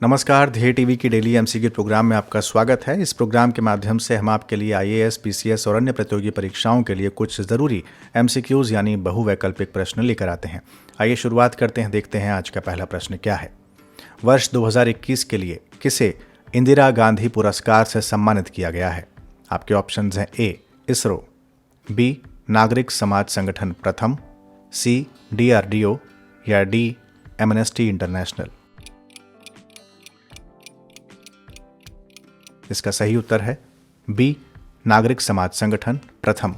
नमस्कार, ध्येय टीवी की डेली एमसीक्यू प्रोग्राम में आपका स्वागत है। इस प्रोग्राम के माध्यम से हम आपके लिए आईएएस, पीसीएस और अन्य प्रतियोगी परीक्षाओं के लिए कुछ ज़रूरी एमसीक्यूज़ यानी बहुवैकल्पिक प्रश्न लेकर आते हैं। आइए शुरुआत करते हैं, देखते हैं आज का पहला प्रश्न क्या है। वर्ष 2021 के लिए किसे इंदिरा गांधी पुरस्कार से सम्मानित किया गया है? आपके ऑप्शंस हैं ए इसरो, बी नागरिक समाज संगठन प्रथम, सी डीआरडीओ या डी एमनेस्टी इंटरनेशनल। इसका सही उत्तर है बी नागरिक समाज संगठन प्रथम।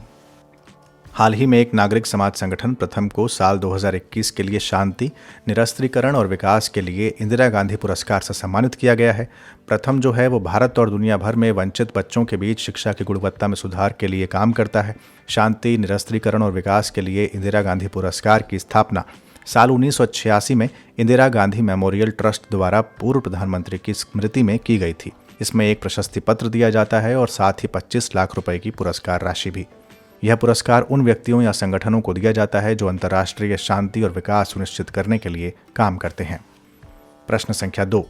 हाल ही में एक नागरिक समाज संगठन प्रथम को साल 2021 के लिए शांति, निरस्त्रीकरण और विकास के लिए इंदिरा गांधी पुरस्कार से सम्मानित किया गया है। प्रथम जो है वो भारत और दुनिया भर में वंचित बच्चों के बीच शिक्षा की गुणवत्ता में सुधार के लिए काम करता है। शांति, निरस्त्रीकरण और विकास के लिए इंदिरा गांधी पुरस्कार की स्थापना साल 1986 में इंदिरा गांधी मेमोरियल ट्रस्ट द्वारा पूर्व प्रधानमंत्री की स्मृति में की गई थी। इसमें एक प्रशस्ति पत्र दिया जाता है और साथ ही 25 लाख रुपए की पुरस्कार राशि भी। यह पुरस्कार उन व्यक्तियों या संगठनों को दिया जाता है जो अंतर्राष्ट्रीय शांति और विकास सुनिश्चित करने के लिए काम करते हैं। प्रश्न संख्या 2,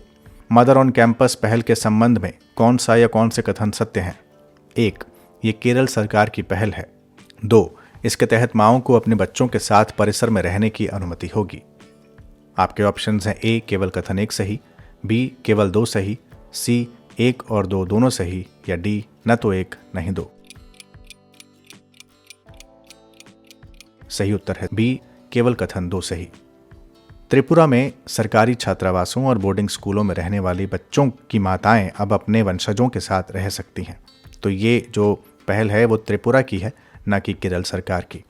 मदर ऑन कैंपस पहल के संबंध में कौन सा या कौन से कथन सत्य हैं? 1, ये केरल सरकार की पहल है। 2, इसके तहत माओं को अपने बच्चों के साथ परिसर में रहने की अनुमति होगी। आपके ऑप्शंस हैं ए केवल कथन 1 सही, बी केवल 2 सही, सी 1 और 2 दोनों सही या डी न तो 1 नहीं 2। सही उत्तर है बी केवल कथन 2 सही। त्रिपुरा में सरकारी छात्रावासों और बोर्डिंग स्कूलों में रहने वाली बच्चों की माताएं अब अपने वंशजों के साथ रह सकती हैं। तो ये जो पहल है वो त्रिपुरा की है, न कि केरल सरकार की।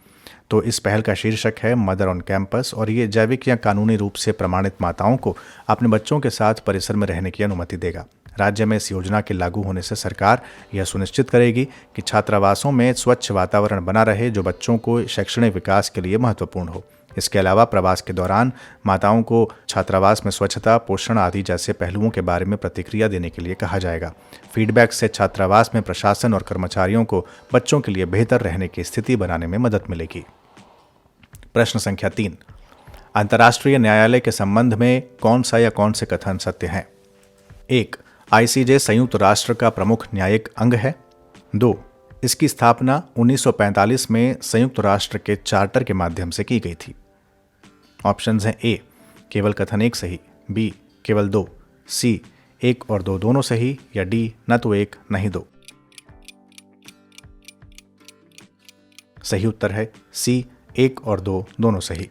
तो इस पहल का शीर्षक है मदर ऑन कैंपस और ये जैविक या कानूनी रूप से प्रमाणित माताओं को अपने बच्चों के साथ परिसर में रहने की अनुमति देगा। राज्य में इस योजना के लागू होने से सरकार यह सुनिश्चित करेगी कि छात्रावासों में स्वच्छ वातावरण बना रहे जो बच्चों को शैक्षणिक विकास के लिए महत्वपूर्ण हो। इसके अलावा प्रवास के दौरान माताओं को छात्रावास में स्वच्छता, पोषण आदि जैसे पहलुओं के बारे में प्रतिक्रिया देने के लिए कहा जाएगा। फीडबैक से छात्रावास में प्रशासन और कर्मचारियों को बच्चों के लिए बेहतर रहने की स्थिति बनाने में मदद मिलेगी। प्रश्न संख्या 3, अंतर्राष्ट्रीय न्यायालय के संबंध में कौन सा या कौन से कथन सत्य हैं? 1, आईसीजे संयुक्त राष्ट्र का प्रमुख न्यायिक अंग है। 2, इसकी स्थापना 1945 में संयुक्त राष्ट्र के चार्टर के माध्यम से की गई थी। ऑप्शंस हैं ए केवल कथन 1 सही, बी केवल 2, सी 1 और 2 दोनों सही या डी न तो 1 नहीं 2। सही उत्तर है सी 1 और 2 दोनों सही।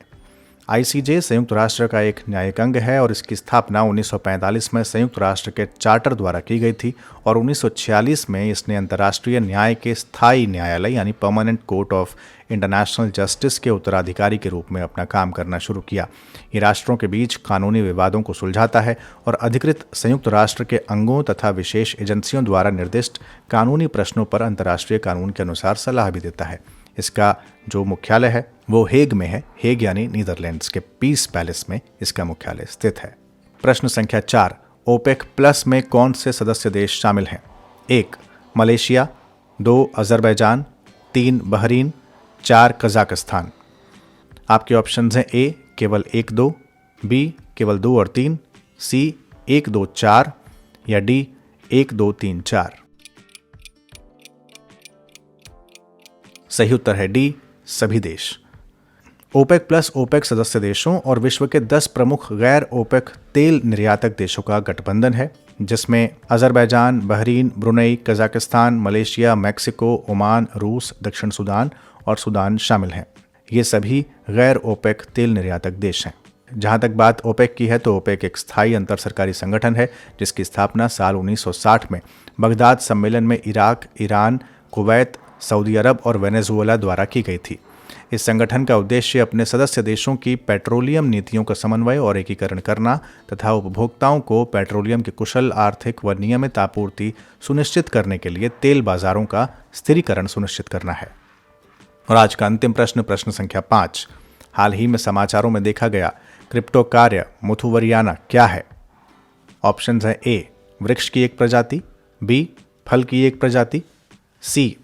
आईसीजे संयुक्त राष्ट्र का एक न्यायिक अंग है और इसकी स्थापना 1945 में संयुक्त राष्ट्र के चार्टर द्वारा की गई थी और 1946 में इसने अंतर्राष्ट्रीय न्याय के स्थायी न्यायालय यानी permanent court of international justice के उत्तराधिकारी के रूप में अपना काम करना शुरू किया। ये राष्ट्रों के बीच कानूनी विवादों को सुलझाता है और अधिकृत संयुक्त राष्ट्र के अंगों तथा विशेष एजेंसियों द्वारा निर्दिष्ट कानूनी प्रश्नों पर अंतर्राष्ट्रीय कानून के अनुसार सलाह भी देता है। इसका जो मुख्यालय है वो हेग में है। हेग यानी नीदरलैंड्स के पीस पैलेस में इसका मुख्यालय स्थित है। प्रश्न संख्या 4, ओपेक प्लस में कौन से सदस्य देश शामिल हैं? 1, मलेशिया, 2, अजरबैजान, 3, बहरीन, 4, कजाकिस्तान। आपके ऑप्शंस हैं ए केवल 1 2, बी केवल 2 और 3, सी 1 2 4 या डी 1 2 3 4। सही उत्तर है डी सभी देश। ओपेक प्लस ओपेक सदस्य देशों और विश्व के 10 प्रमुख गैर ओपेक तेल निर्यातक देशों का गठबंधन है, जिसमें Azerbaijan, Bahrain, Brunei, Kazakhstan, Malaysia, Mexico, Oman, रूस, दक्षिण सूडान और सूडान शामिल हैं। ये सभी गैर ओपेक तेल निर्यातक देश हैं। जहां तक बात ओपेक की है तो ओपेक एक स्थायी अंतर सरकारी संगठन है जिसकी स्थापना साल 1960 में बगदाद सम्मेलन में इराक, ईरान, कुवैत, सऊदी अरब और वेनेजुएला द्वारा की गई थी। इस संगठन का उद्देश्य अपने सदस्य देशों की पेट्रोलियम नीतियों का समन्वय और एकीकरण करना तथा उपभोक्ताओं को पेट्रोलियम की कुशल, आर्थिक व नियमित आपूर्ति सुनिश्चित करने के लिए तेल बाजारों का स्थिरीकरण सुनिश्चित करना है। और आज का अंतिम प्रश्न, प्रश्न संख्या 5, हाल ही में समाचारों में देखा गया क्रिप्टो कार्य मुथुवरियाना क्या है? ऑप्शंस है ए वृक्ष की एक प्रजाति, बी फल की एक प्रजाति, सी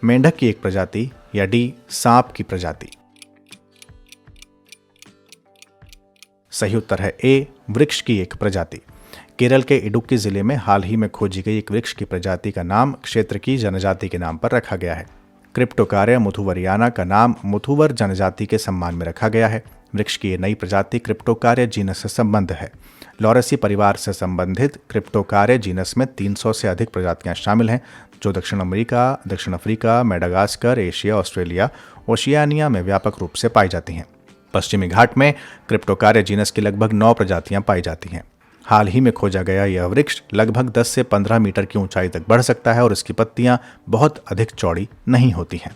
मेंढक की एक प्रजाति या डी सांप की प्रजाति। सही उत्तर है ए वृक्ष की एक प्रजाति। केरल के इडुक्की जिले में हाल ही में खोजी गई एक वृक्ष की प्रजाति का नाम क्षेत्र की जनजाति के नाम पर रखा गया है। क्रिप्टोकार्या मुथुवरियाना का नाम मुथुवर जनजाति के सम्मान में रखा गया है। वृक्ष की ये नई प्रजाति क्रिप्टोकार्या जीनस से संबद्ध है। लॉरेसी परिवार से संबंधित क्रिप्टोकार्या जीनस में 300 से अधिक प्रजातियां शामिल हैं, जो दक्षिण अमेरिका, दक्षिण Africa, Madagascar, Asia, Australia, Oceania में व्यापक रूप से पाई जाती हैं। पश्चिमी घाट में क्रिप्टोकार्या जीनस की लगभग 9 प्रजातियां पाई जाती हैं। हाल ही में खोजा गया यह वृक्ष लगभग 10 से 15 मीटर की ऊंचाई तक बढ़ सकता है और इसकी पत्तियां बहुत अधिक चौड़ी नहीं होती हैं।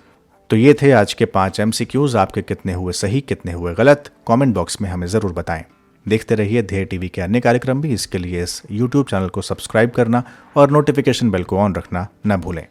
तो ये थे आज के 5 MCQs। आपके कितने हुए सही, कितने हुए गलत, कमेंट बॉक्स में हमें ज़रूर बताएं। देखते रहिए ध्येय टीवी के अन्य कार्यक्रम भी। इसके लिए इस YouTube चैनल को सब्सक्राइब करना और नोटिफिकेशन बेल को ऑन रखना न भूलें।